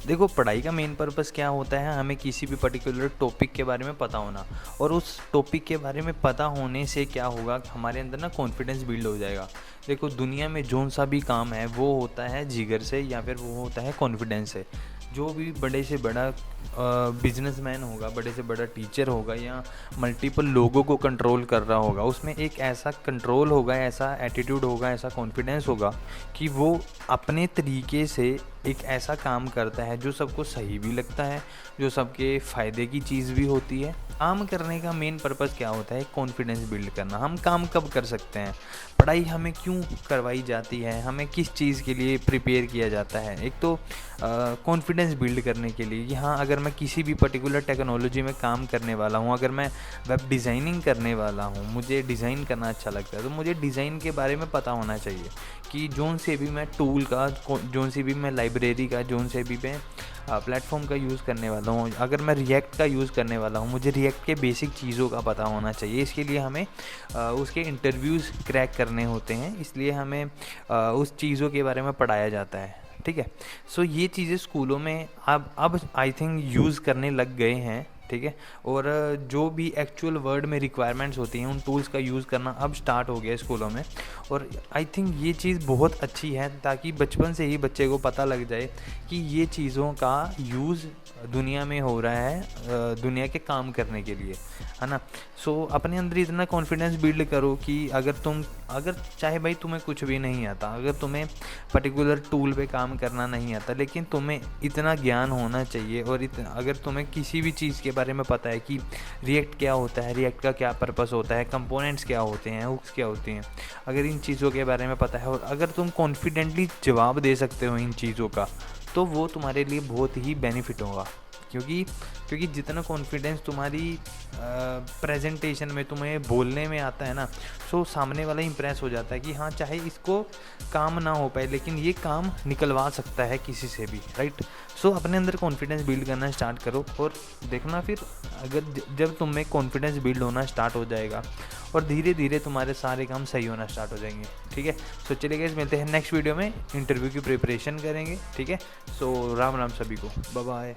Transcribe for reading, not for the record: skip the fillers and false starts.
देखो, पढ़ाई का मेन पर्पस क्या होता है, हमें किसी भी पर्टिकुलर टॉपिक के बारे में पता होना। और उस टॉपिक के बारे में पता होने से क्या होगा, हमारे अंदर ना कॉन्फिडेंस बिल्ड हो जाएगा। देखो, दुनिया में जोन सा भी काम है वो होता है जिगर से, या फिर वो होता है कॉन्फिडेंस से। जो भी बड़े से बड़ा बिजनेसमैन होगा, बड़े से बड़ा टीचर होगा, या मल्टीपल लोगों को कंट्रोल कर रहा होगा, उसमें एक ऐसा कंट्रोल होगा, ऐसा एटीट्यूड होगा, ऐसा कॉन्फिडेंस होगा कि वो अपने तरीके से एक ऐसा काम करता है जो सबको सही भी लगता है, जो सबके फ़ायदे की चीज़ भी होती है। काम करने का मेन पर्पस क्या होता है, कॉन्फिडेंस बिल्ड करना। हम काम कब कर सकते हैं, पढ़ाई हमें क्यों करवाई जाती है, हमें किस चीज़ के लिए प्रिपेयर किया जाता है। एक तो कॉन्फिडेंस बिल्ड करने के लिए कि हाँ, अगर मैं किसी भी पर्टिकुलर टेक्नोलॉजी में काम करने वाला हूँ, अगर मैं वेब डिज़ाइनिंग करने वाला हूँ, मुझे डिज़ाइन करना अच्छा लगता है, तो मुझे डिज़ाइन के बारे में पता होना चाहिए कि जोन से भी मैं टूल का, जोन से भी मैं लाइब्रेरी का, जोन से भी मैं प्लेटफॉर्म का यूज़ करने वाला हूँ। अगर मैं रिएक्ट का यूज़ करने वाला हूँ, मुझे रिएक्ट के बेसिक चीज़ों का पता होना चाहिए। इसके लिए हमें उसके इंटरव्यूज़ क्रैक करने होते हैं, इसलिए हमें उस चीज़ों के बारे में पढ़ाया जाता है। ठीक है। सो ये चीज़ें स्कूलों में अब आई थिंक यूज़ करने लग गए हैं। ठीक है। और जो भी एक्चुअल वर्ड में रिक्वायरमेंट्स होती हैं, उन टूल्स का यूज़ करना अब स्टार्ट हो गया है स्कूलों में। और आई थिंक ये चीज़ बहुत अच्छी है, ताकि बचपन से ही बच्चे को पता लग जाए कि ये चीज़ों का यूज़ दुनिया में हो रहा है, दुनिया के काम करने के लिए, है ना। सो अपने अंदर इतना कॉन्फिडेंस बिल्ड करो कि अगर चाहे भाई तुम्हें कुछ भी नहीं आता, अगर तुम्हें पर्टिकुलर टूल पे काम करना नहीं आता, लेकिन तुम्हें इतना ज्ञान होना चाहिए, और अगर तुम्हें किसी भी चीज़ के बारे में पता है कि रिएक्ट क्या होता है, रिएक्ट का क्या पर्पस होता है, कंपोनेंट्स क्या होते हैं, हुक्स क्या होती हैं, अगर इन चीज़ों के बारे में पता है, और अगर तुम कॉन्फिडेंटली जवाब दे सकते हो इन चीज़ों का, तो वो तुम्हारे लिए बहुत ही बेनिफिट होगा। क्योंकि क्योंकि जितना कॉन्फिडेंस तुम्हारी प्रेजेंटेशन में, तुम्हें बोलने में आता है ना, सो सामने वाला इंप्रेस हो जाता है कि हाँ, चाहे इसको काम ना हो पाए, लेकिन ये काम निकलवा सकता है किसी से भी, राइट। सो अपने अंदर कॉन्फिडेंस बिल्ड करना स्टार्ट करो, और देखना फिर अगर जब तुम में कॉन्फिडेंस बिल्ड होना स्टार्ट हो जाएगा, और धीरे धीरे तुम्हारे सारे काम सही होना स्टार्ट हो जाएंगे। ठीक है। सो चलिए गाइस, मिलते हैं नेक्स्ट वीडियो में, इंटरव्यू की प्रिपरेशन करेंगे। ठीक है। सो राम राम सभी को, बाय बाय।